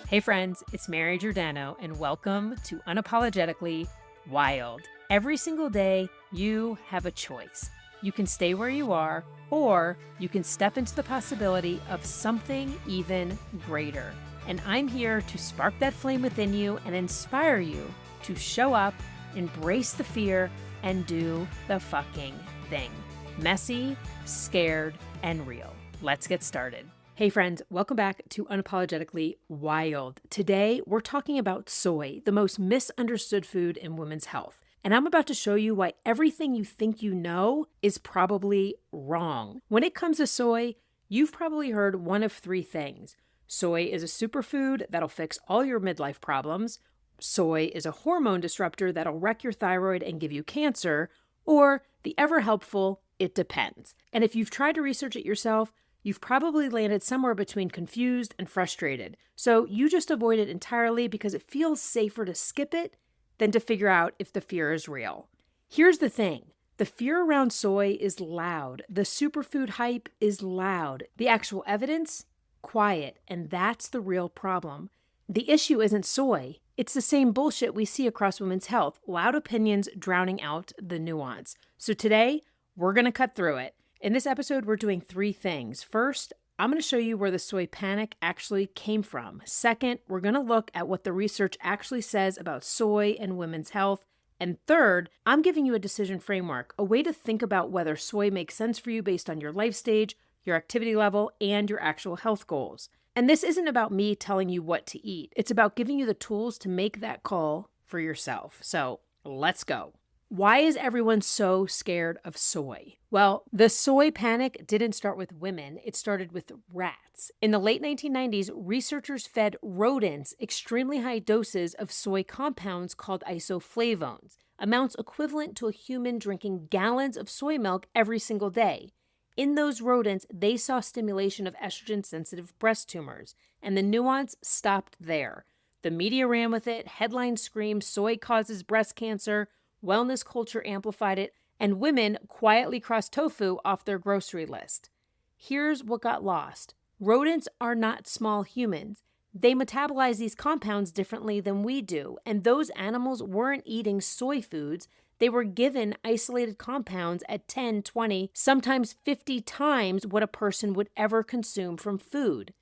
Hey friends, it's Mary Giordano, and welcome to Unapologetically Wild. Every single day, you have a choice. You can stay where you are, or you can step into the possibility of something even greater. And I'm here to spark that flame within you and inspire you to show up, embrace the fear, and do the fucking thing. Messy, scared, and real. Let's get started. Hey friends, welcome back to Unapologetically Wild. Today, we're talking about soy, the most misunderstood food in women's health. And I'm about to show you why everything you think you know is probably wrong. When it comes to soy, you've probably heard one of three things. Soy is a superfood that'll fix all your midlife problems. Soy is a hormone disruptor that'll wreck your thyroid and give you cancer. Or the ever helpful, it depends. And if you've tried to research it yourself, you've probably landed somewhere between confused and frustrated. So you just avoid it entirely because it feels safer to skip it than to figure out if the fear is real. Here's the thing. The fear around soy is loud. The superfood hype is loud. The actual evidence, quiet. And that's the real problem. The issue isn't soy. It's the same bullshit we see across women's health. Loud opinions drowning out the nuance. So today, we're going to cut through it. In this episode, we're doing three things. First, I'm going to show you where the soy panic actually came from. Second, we're going to look at what the research actually says about soy and women's health. And third, I'm giving you a decision framework, a way to think about whether soy makes sense for you based on your life stage, your activity level, and your actual health goals. And this isn't about me telling you what to eat. It's about giving you the tools to make that call for yourself. So let's go. Why is everyone so scared of soy? Well, the soy panic didn't start with women. It started with rats. In the late 1990s, researchers fed rodents extremely high doses of soy compounds called isoflavones, amounts equivalent to a human drinking gallons of soy milk every single day. In those rodents, they saw stimulation of estrogen-sensitive breast tumors, and the nuance stopped there. The media ran with it, headlines screamed, soy causes breast cancer, wellness culture amplified it, and women quietly crossed tofu off their grocery list. Here's what got lost. Rodents are not small humans. They metabolize these compounds differently than we do, and those animals weren't eating soy foods. They were given isolated compounds at 10, 20, sometimes 50 times what a person would ever consume from food.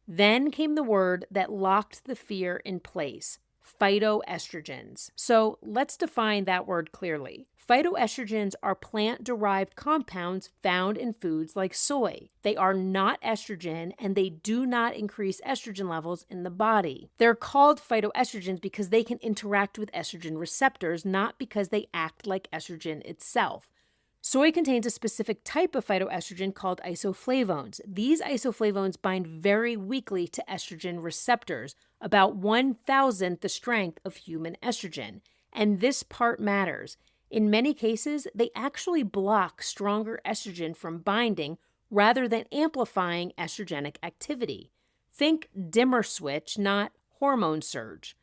Then came the word that locked the fear in place. Phytoestrogens. So let's define that word clearly. Phytoestrogens are plant-derived compounds found in foods like soy. They are not estrogen, and they do not increase estrogen levels in the body. They're called phytoestrogens because they can interact with estrogen receptors, not because they act like estrogen itself. Soy contains a specific type of phytoestrogen called isoflavones. These isoflavones bind very weakly to estrogen receptors, about 1,000th the strength of human estrogen. And this part matters. In many cases, they actually block stronger estrogen from binding rather than amplifying estrogenic activity. Think dimmer switch, not hormone surge.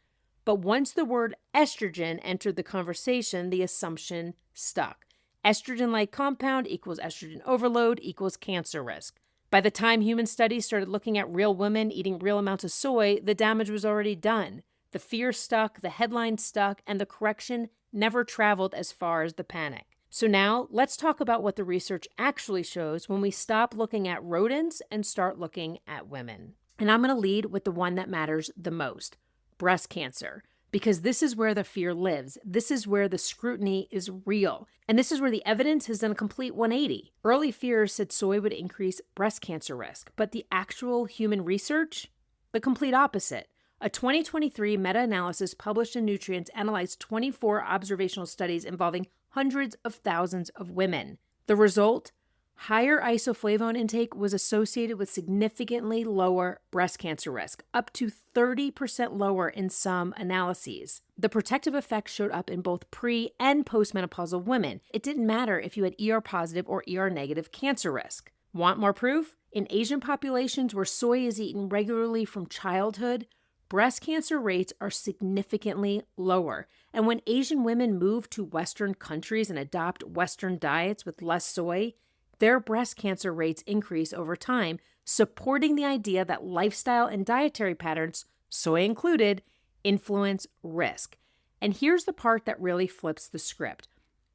But once the word estrogen entered the conversation, the assumption stuck. Estrogen-like compound equals estrogen overload equals cancer risk. By the time human studies started looking at real women eating real amounts of soy, the damage was already done. The fear stuck, the headline stuck, and the correction never traveled as far as the panic. So now, let's talk about what the research actually shows when we stop looking at rodents and start looking at women. And I'm going to lead with the one that matters the most, breast cancer. Because this is where the fear lives. This is where the scrutiny is real. And this is where the evidence has done a complete 180. Early fears said soy would increase breast cancer risk, but the actual human research, the complete opposite. A 2023 meta-analysis published in Nutrients analyzed 24 observational studies involving hundreds of thousands of women. The result? Higher isoflavone intake was associated with significantly lower breast cancer risk, up to 30% lower in some analyses. The protective effect showed up in both pre- and postmenopausal women. It didn't matter if you had ER-positive or ER-negative cancer risk. Want more proof? In Asian populations where soy is eaten regularly from childhood, breast cancer rates are significantly lower. And when Asian women move to Western countries and adopt Western diets with less soy, their breast cancer rates increase over time, supporting the idea that lifestyle and dietary patterns soy included, influence risk. And here's the part that really flips the script.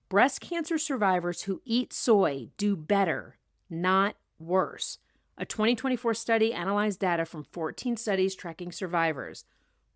Breast cancer survivors who eat soy do better, not worse. A 2024 study analyzed data from 14 studies tracking survivors.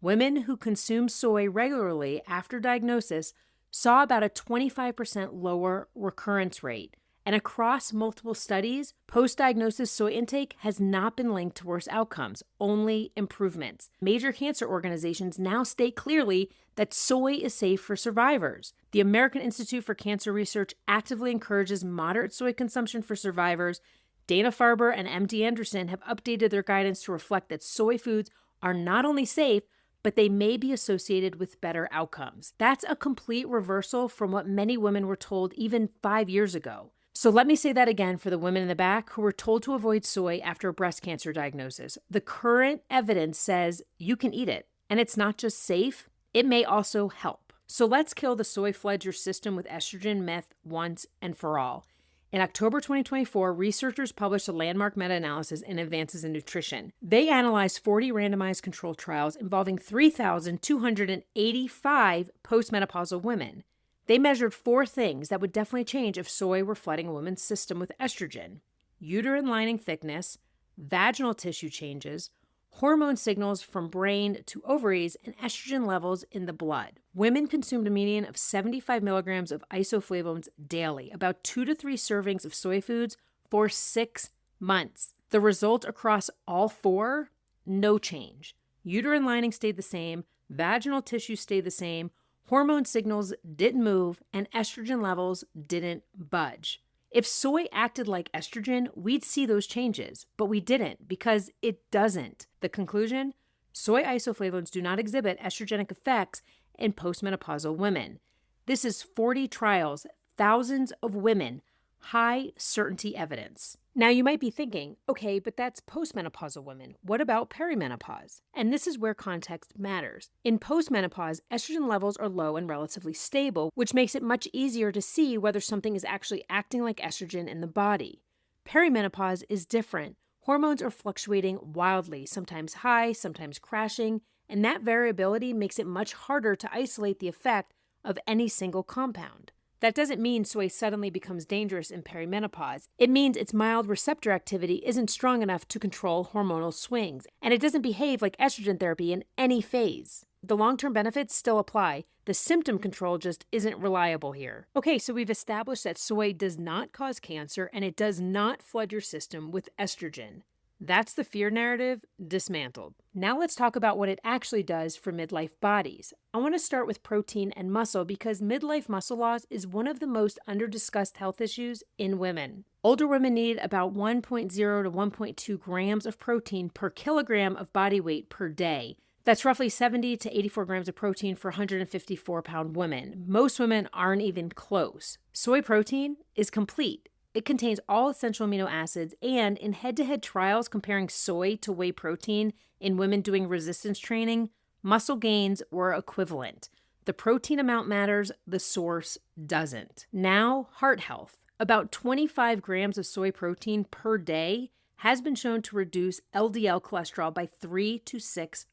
Women who consume soy regularly after diagnosis saw about a 25% lower recurrence rate. And across multiple studies, post-diagnosis soy intake has not been linked to worse outcomes, only improvements. Major cancer organizations now state clearly that soy is safe for survivors. The American Institute for Cancer Research actively encourages moderate soy consumption for survivors. Dana-Farber and MD Anderson have updated their guidance to reflect that soy foods are not only safe, but they may be associated with better outcomes. That's a complete reversal from what many women were told even 5 years ago. So let me say that again for the women in the back who were told to avoid soy after a breast cancer diagnosis. The current evidence says you can eat it, and it's not just safe, it may also help. So let's kill the soy-flood your system with estrogen myth once and for all. In October 2024, researchers published a landmark meta-analysis in Advances in Nutrition. They analyzed 40 randomized controlled trials involving 3,285 postmenopausal women. They measured 4 things that would definitely change if soy were flooding a woman's system with estrogen: uterine lining thickness, vaginal tissue changes, hormone signals from brain to ovaries, and estrogen levels in the blood. Women consumed a median of 75 milligrams of isoflavones daily, about 2 to 3 servings of soy foods for 6 months. The result across all 4, no change. Uterine lining stayed the same, vaginal tissue stayed the same, hormone signals didn't move, and estrogen levels didn't budge. If soy acted like estrogen, we'd see those changes, but we didn't because it doesn't. The conclusion? Soy isoflavones do not exhibit estrogenic effects in postmenopausal women. This is 40 trials, thousands of women, high certainty evidence. Now you might be thinking, okay, but that's postmenopausal women. What about perimenopause? And this is where context matters. In postmenopause, estrogen levels are low and relatively stable, which makes it much easier to see whether something is actually acting like estrogen in the body. Perimenopause is different. Hormones are fluctuating wildly, sometimes high, sometimes crashing, and that variability makes it much harder to isolate the effect of any single compound. That doesn't mean soy suddenly becomes dangerous in perimenopause. It means its mild receptor activity isn't strong enough to control hormonal swings, and it doesn't behave like estrogen therapy in any phase. The long-term benefits still apply. The symptom control just isn't reliable here. Okay, so we've established that soy does not cause cancer and it does not flood your system with estrogen. That's the fear narrative dismantled. Now let's talk about what it actually does for midlife bodies. I want to start with protein and muscle because midlife muscle loss is one of the most under-discussed health issues in women. Older women need about 1.0 to 1.2 grams of protein per kilogram of body weight per day. That's roughly 70 to 84 grams of protein for 154-pound women. Most women aren't even close. Soy protein is complete. It contains all essential amino acids, and in head-to-head trials comparing soy to whey protein in women doing resistance training, muscle gains were equivalent. The protein amount matters, the source doesn't. Now, heart health. About 25 grams of soy protein per day has been shown to reduce LDL cholesterol by 3 to 6%.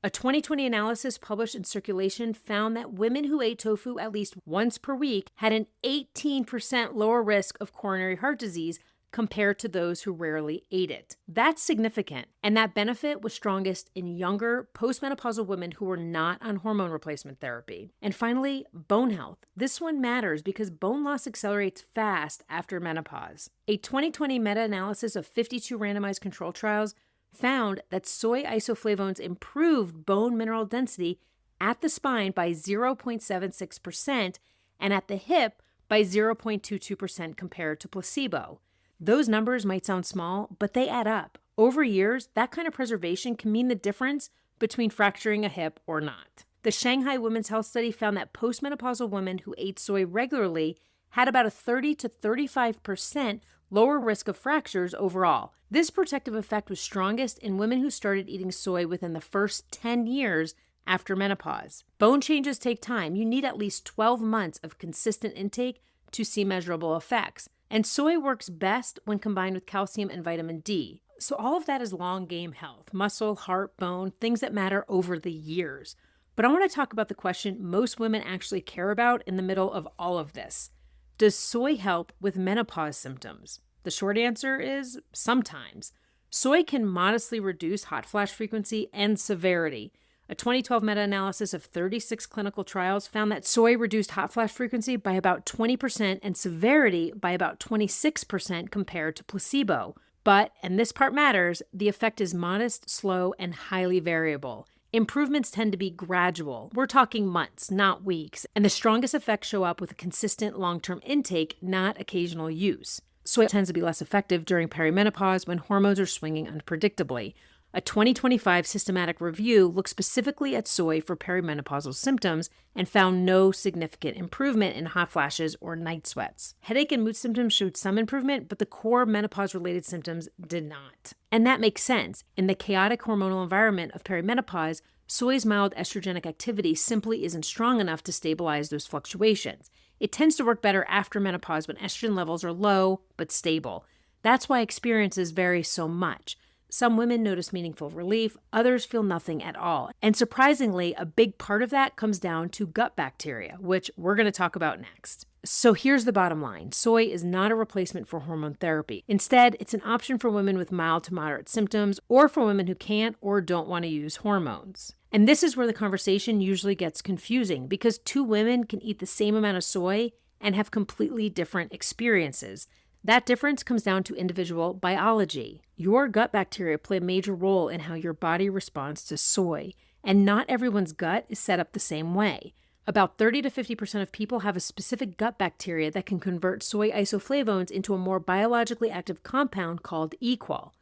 A 2020 analysis published in Circulation found that women who ate tofu at least once per week had an 18% lower risk of coronary heart disease compared to those who rarely ate it. That's significant, and that benefit was strongest in younger, postmenopausal women who were not on hormone replacement therapy. And finally, bone health. This one matters because bone loss accelerates fast after menopause. A 2020 meta-analysis of 52 randomized control trials found that soy isoflavones improved bone mineral density at the spine by 0.76% and at the hip by 0.22% compared to placebo. Those numbers might sound small, but they add up. Over years, that kind of preservation can mean the difference between fracturing a hip or not. The Shanghai Women's Health Study found that postmenopausal women who ate soy regularly had about a 30 to 35% lower risk of fractures overall. This protective effect was strongest in women who started eating soy within the first 10 years after menopause. Bone changes take time. You need at least 12 months of consistent intake to see measurable effects. And soy works best when combined with calcium and vitamin D. So all of that is long game health, muscle, heart, bone, things that matter over the years. But I want to talk about the question most women actually care about in the middle of all of this. Does soy help with menopause symptoms? The short answer is sometimes. Soy can modestly reduce hot flash frequency and severity. A 2012 meta-analysis of 36 clinical trials found that soy reduced hot flash frequency by about 20% and severity by about 26% compared to placebo. But, and this part matters, the effect is modest, slow, and highly variable. Improvements tend to be gradual. We're talking months, not weeks. And the strongest effects show up with a consistent long-term intake, not occasional use. Soy tends to be less effective during perimenopause when hormones are swinging unpredictably. A 2025 systematic review looked specifically at soy for perimenopausal symptoms and found no significant improvement in hot flashes or night sweats. Headache and mood symptoms showed some improvement, but the core menopause-related symptoms did not. And that makes sense. In the chaotic hormonal environment of perimenopause, soy's mild estrogenic activity simply isn't strong enough to stabilize those fluctuations. It tends to work better after menopause when estrogen levels are low but stable. That's why experiences vary so much. Some women notice meaningful relief, others feel nothing at all. And surprisingly, a big part of that comes down to gut bacteria, which we're going to talk about next. So here's the bottom line. Soy is not a replacement for hormone therapy. Instead, it's an option for women with mild to moderate symptoms or for women who can't or don't want to use hormones. And this is where the conversation usually gets confusing because two women can eat the same amount of soy and have completely different experiences. That difference comes down to individual biology. Your gut bacteria play a major role in how your body responds to soy, and not everyone's gut is set up the same way. About 30 to 50% of people have a specific gut bacteria that can convert soy isoflavones into a more biologically active compound called equal.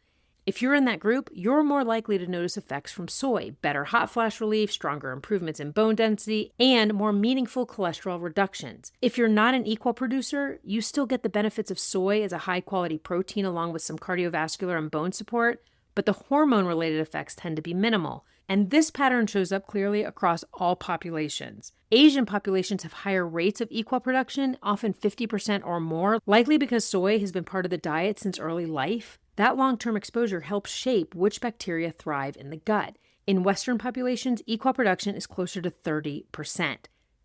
If you're in that group, you're more likely to notice effects from soy, better hot flash relief, stronger improvements in bone density, and more meaningful cholesterol reductions. If you're not an equal producer, you still get the benefits of soy as a high-quality protein along with some cardiovascular and bone support, but the hormone-related effects tend to be minimal. And this pattern shows up clearly across all populations. Asian populations have higher rates of equal production, often 50% or more, likely because soy has been part of the diet since early life. That long-term exposure helps shape which bacteria thrive in the gut. In Western populations, equal production is closer to 30%.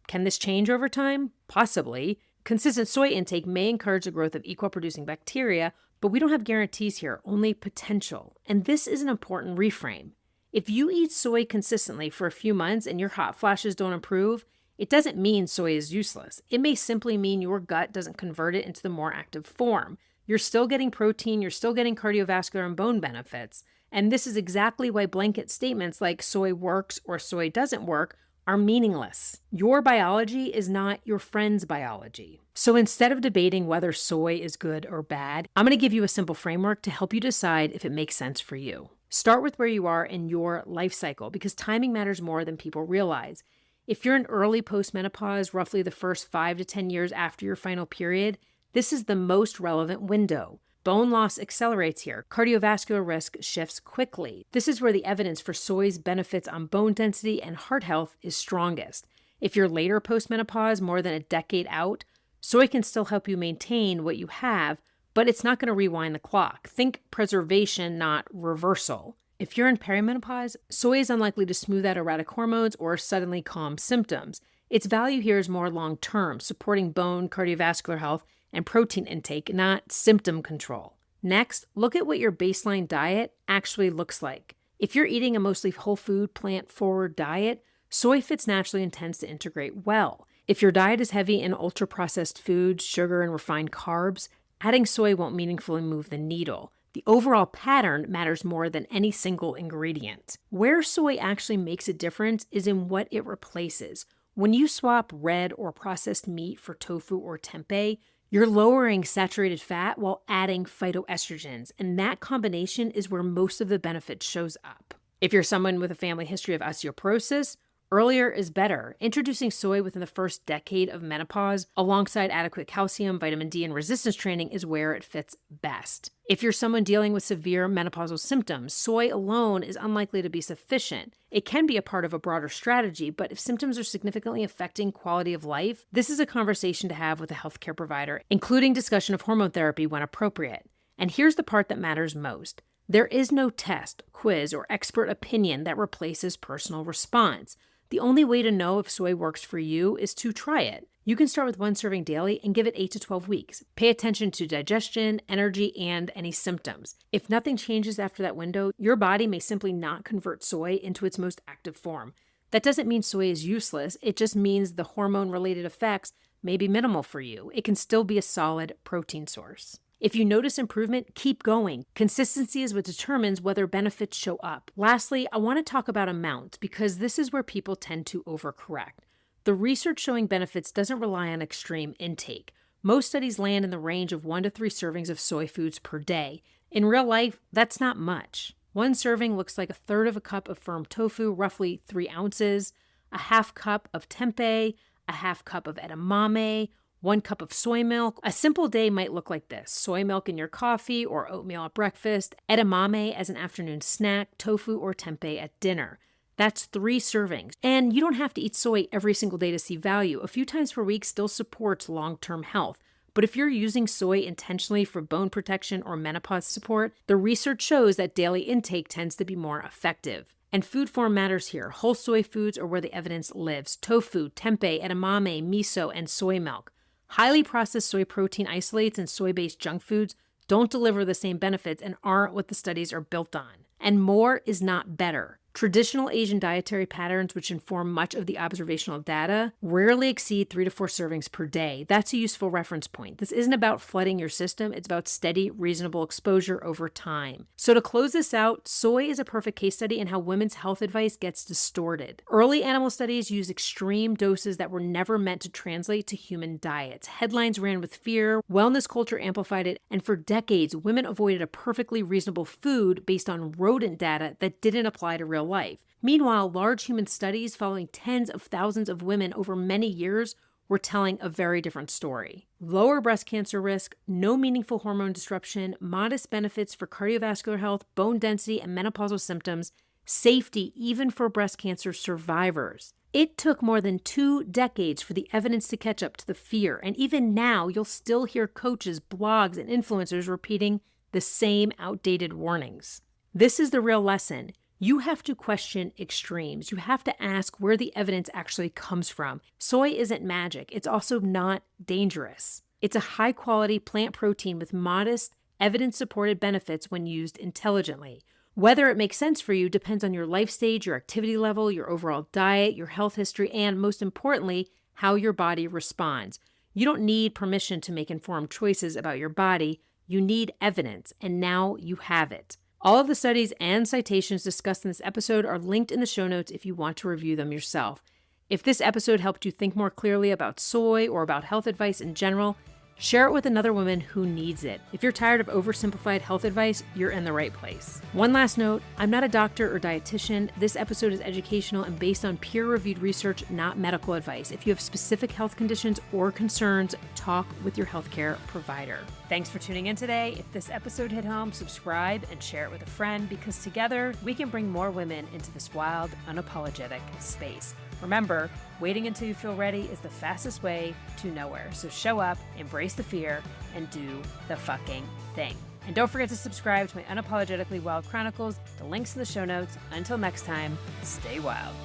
Can this change over time? Possibly. Consistent soy intake may encourage the growth of equal-producing bacteria, but we don't have guarantees here, only potential. And this is an important reframe. If you eat soy consistently for a few months and your hot flashes don't improve, it doesn't mean soy is useless. It may simply mean your gut doesn't convert it into the more active form. You're still getting protein, you're still getting cardiovascular and bone benefits. And this is exactly why blanket statements like soy works or soy doesn't work are meaningless. Your biology is not your friend's biology. So instead of debating whether soy is good or bad, I'm going to give you a simple framework to help you decide if it makes sense for you. Start with where you are in your life cycle because timing matters more than people realize. If you're in early postmenopause, roughly the first 5 to 10 years after your final period, this is the most relevant window. Bone loss accelerates here. Cardiovascular risk shifts quickly. This is where the evidence for soy's benefits on bone density and heart health is strongest. If you're later postmenopause, more than a decade out, soy can still help you maintain what you have, but it's not going to rewind the clock. Think preservation, not reversal. If you're in perimenopause, soy is unlikely to smooth out erratic hormones or suddenly calm symptoms. Its value here is more long-term, supporting bone, cardiovascular health, and protein intake, not symptom control. Next, look at what your baseline diet actually looks like. If you're eating a mostly whole food, plant-forward diet, soy fits naturally and tends to integrate well. If your diet is heavy in ultra-processed foods, sugar, and refined carbs, adding soy won't meaningfully move the needle. The overall pattern matters more than any single ingredient. Where soy actually makes a difference is in what it replaces. When you swap red or processed meat for tofu or tempeh, you're lowering saturated fat while adding phytoestrogens, and that combination is where most of the benefit shows up. If you're someone with a family history of osteoporosis, earlier is better. Introducing soy within the first decade of menopause, alongside adequate calcium, vitamin D, and resistance training is where it fits best. If you're someone dealing with severe menopausal symptoms, soy alone is unlikely to be sufficient. It can be a part of a broader strategy, but if symptoms are significantly affecting quality of life, this is a conversation to have with a healthcare provider, including discussion of hormone therapy when appropriate. And here's the part that matters most. There is no test, quiz, or expert opinion that replaces personal response. The only way to know if soy works for you is to try it. You can start with 1 serving daily and give it 8 to 12 weeks. Pay attention to digestion, energy, and any symptoms. If nothing changes after that window, your body may simply not convert soy into its most active form. That doesn't mean soy is useless. It just means the hormone-related effects may be minimal for you. It can still be a solid protein source. If you notice improvement, keep going. Consistency is what determines whether benefits show up. Lastly, I want to talk about amounts because this is where people tend to overcorrect. The research showing benefits doesn't rely on extreme intake. Most studies land in the range of 1 to 3 servings of soy foods per day. In real life, that's not much. 1 serving looks like 1/3 of a cup of firm tofu, roughly 3 ounces, a 1/2 cup of tempeh, a 1/2 cup of edamame, 1 cup of soy milk. A simple day might look like this: soy milk in your coffee or oatmeal at breakfast, edamame as an afternoon snack, tofu or tempeh at dinner. That's 3 servings. And you don't have to eat soy every single day to see value. A few times per week still supports long-term health. But if you're using soy intentionally for bone protection or menopause support, the research shows that daily intake tends to be more effective. And food form matters here. Whole soy foods are where the evidence lives: tofu, tempeh, edamame, miso, and soy milk. Highly processed soy protein isolates and soy-based junk foods don't deliver the same benefits and aren't what the studies are built on. And more is not better. Traditional Asian dietary patterns, which inform much of the observational data, rarely exceed 3 to 4 servings per day. That's a useful reference point. This isn't about flooding your system. It's about steady, reasonable exposure over time. So to close this out, soy is a perfect case study in how women's health advice gets distorted. Early animal studies used extreme doses that were never meant to translate to human diets. Headlines ran with fear, wellness culture amplified it, and for decades, women avoided a perfectly reasonable food based on rodent data that didn't apply to real life. Meanwhile, large human studies following tens of thousands of women over many years were telling a very different story. Lower breast cancer risk, no meaningful hormone disruption, modest benefits for cardiovascular health, bone density, and menopausal symptoms, safety even for breast cancer survivors. It took more than 2 decades for the evidence to catch up to the fear, and even now you'll still hear coaches, blogs, and influencers repeating the same outdated warnings. This is the real lesson. You have to question extremes. You have to ask where the evidence actually comes from. Soy isn't magic. It's also not dangerous. It's a high-quality plant protein with modest, evidence-supported benefits when used intelligently. Whether it makes sense for you depends on your life stage, your activity level, your overall diet, your health history, and most importantly, how your body responds. You don't need permission to make informed choices about your body. You need evidence, and now you have it. All of the studies and citations discussed in this episode are linked in the show notes if you want to review them yourself. If this episode helped you think more clearly about soy or about health advice in general, share it with another woman who needs it. If you're tired of oversimplified health advice, you're in the right place. One last note, I'm not a doctor or dietitian. This episode is educational and based on peer-reviewed research, not medical advice. If you have specific health conditions or concerns, talk with your healthcare provider. Thanks for tuning in today. If this episode hit home, subscribe and share it with a friend because together we can bring more women into this wild, unapologetic space. Remember, waiting until you feel ready is the fastest way to nowhere. So show up, embrace the fear, and do the fucking thing. And don't forget to subscribe to my Unapologetically Wild Chronicles. The link's in the show notes. Until next time, stay wild.